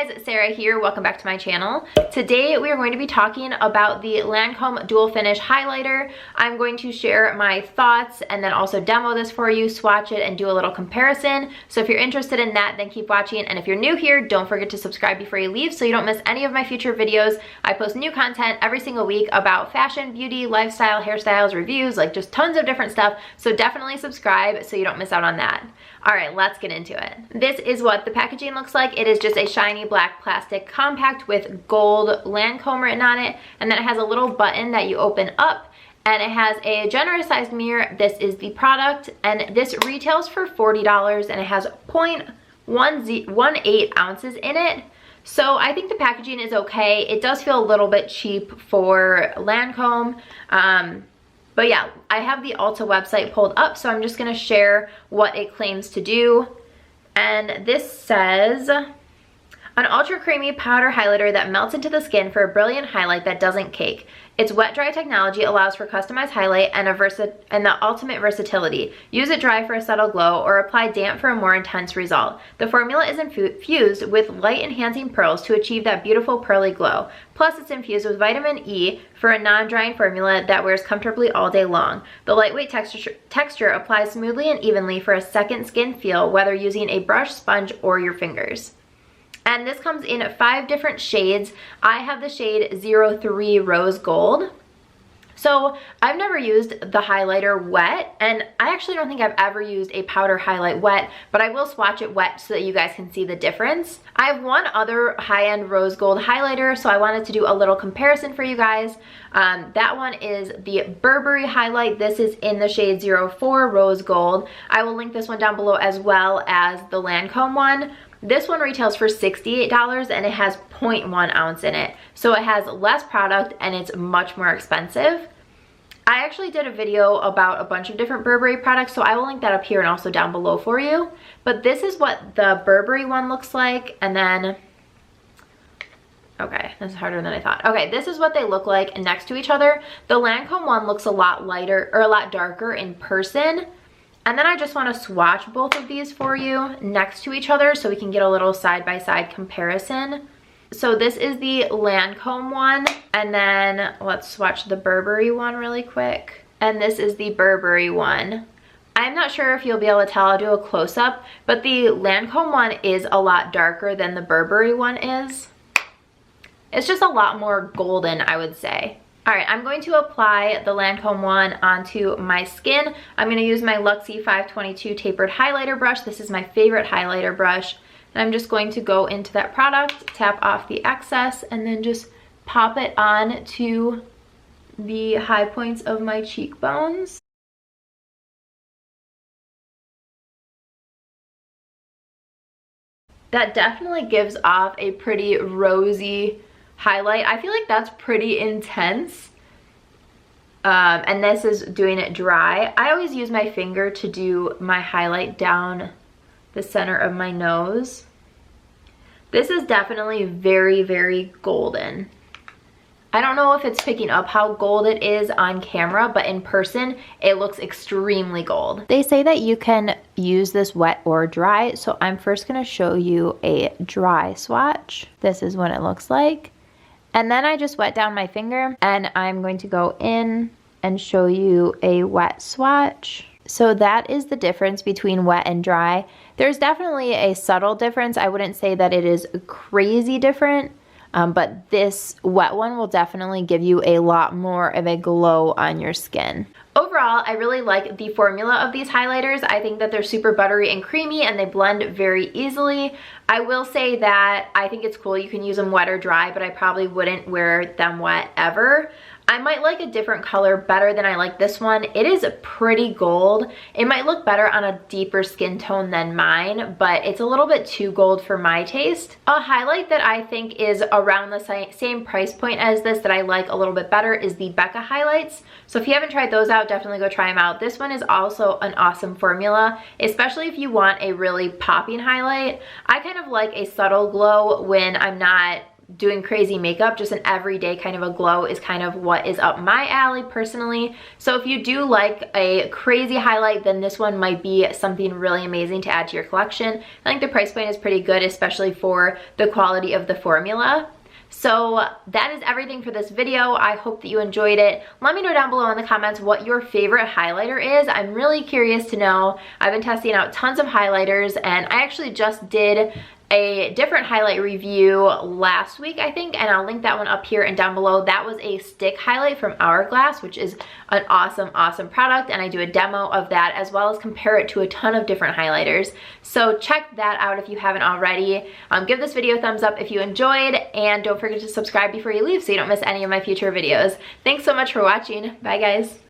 guys, Sarah here. Welcome back to my channel. Today we are going to be talking about the LANCOME Dual Finish Highlighter. I'm going to share my thoughts and then also demo this for you, swatch it, and do a little comparison. So if you're interested in that, then keep watching. And if you're new here, don't forget to subscribe before you leave so you don't miss any of my future videos. I post new content every single week about fashion, beauty, lifestyle, hairstyles, reviews, like just tons of different stuff. So definitely subscribe so you don't miss out on that. All right, let's get into it. This is what the packaging looks like. It is just a shiny black plastic compact with gold LANCOME written on it, and then it has a little button that you open up, and it has a generous sized mirror. This is the product, and this retails for $40, and it has 0.18 ounces in it. So I think the packaging is okay. It does feel a little bit cheap for LANCOME. But yeah, I have the Ulta website pulled up, so I'm just gonna share what it claims to do. And this says, an ultra creamy powder highlighter that melts into the skin for a brilliant highlight that doesn't cake. Its wet dry technology allows for customized highlight and the ultimate versatility. Use it dry for a subtle glow or apply damp for a more intense result. The formula is infused with light enhancing pearls to achieve that beautiful pearly glow. Plus it's infused with vitamin E for a non-drying formula that wears comfortably all day long. The lightweight texture applies smoothly and evenly for a second skin feel, whether using a brush, sponge, or your fingers. And this comes in 5 different shades. I have the shade 03 Rose Gold. So I've never used the highlighter wet, and I actually don't think I've ever used a powder highlight wet, but I will swatch it wet so that you guys can see the difference. I have one other high-end rose gold highlighter, so I wanted to do a little comparison for you guys. That one is the Burberry Highlight. This is in the shade 04 Rose Gold. I will link this one down below as well as the LANCOME one. This one retails for $68 and it has 0.1 ounce in it. So it has less product and it's much more expensive. I actually did a video about a bunch of different Burberry products, so I will link that up here and also down below for you. But this is what the Burberry one looks like, and then, okay, this is harder than I thought. Okay, this is what they look like next to each other. The LANCOME one looks a lot lighter, or a lot darker in person. And then I just want to swatch both of these for you next to each other so we can get a little side-by-side comparison. So this is the LANCOME one, and then let's swatch the Burberry one really quick. And this is the Burberry one. I'm not sure if you'll be able to tell, I'll do a close-up, but the LANCOME one is a lot darker than the Burberry one is. It's just a lot more golden, I would say. All right, I'm going to apply the LANCOME one onto my skin. I'm gonna use my Luxie 522 tapered highlighter brush. This is my favorite highlighter brush. And I'm just going to go into that product, tap off the excess, and then just pop it on to the high points of my cheekbones. That definitely gives off a pretty rosy highlight. I feel like that's pretty intense. And this is doing it dry. I always use my finger to do my highlight down the center of my nose. This is definitely very, very golden. I don't know if it's picking up how gold it is on camera, but in person, it looks extremely gold. They say that you can use this wet or dry, so I'm first gonna show you a dry swatch. This is what it looks like. And then I just wet down my finger, and I'm going to go in and show you a wet swatch. So that is the difference between wet and dry. There's definitely a subtle difference. I wouldn't say that it is crazy different, but this wet one will definitely give you a lot more of a glow on your skin. Overall, I really like the formula of these highlighters. I think that they're super buttery and creamy and they blend very easily. I will say that I think it's cool you can use them wet or dry, but I probably wouldn't wear them wet ever. I might like a different color better than I like this one. It is pretty gold. It might look better on a deeper skin tone than mine, but it's a little bit too gold for my taste. A highlight that I think is around the same price point as this that I like a little bit better is the Becca highlights. So if you haven't tried those out, definitely go try them out. This one is also an awesome formula, especially if you want a really popping highlight. I kind of like a subtle glow when I'm not doing crazy makeup, just an everyday kind of a glow is kind of what is up my alley personally. So if you do like a crazy highlight, then this one might be something really amazing to add to your collection. I think the price point is pretty good, especially for the quality of the formula. So that is everything for this video. I hope that you enjoyed it. Let me know down below in the comments what your favorite highlighter is. I'm really curious to know. I've been testing out tons of highlighters, and I actually just did a different highlight review last week, I think, and I'll link that one up here and down below. That was a stick highlight from Hourglass, which is an awesome, awesome product, and I do a demo of that as well as compare it to a ton of different highlighters. So check that out if you haven't already. Give this video a thumbs up if you enjoyed, and don't forget to subscribe before you leave so you don't miss any of my future videos. Thanks so much for watching. Bye, guys.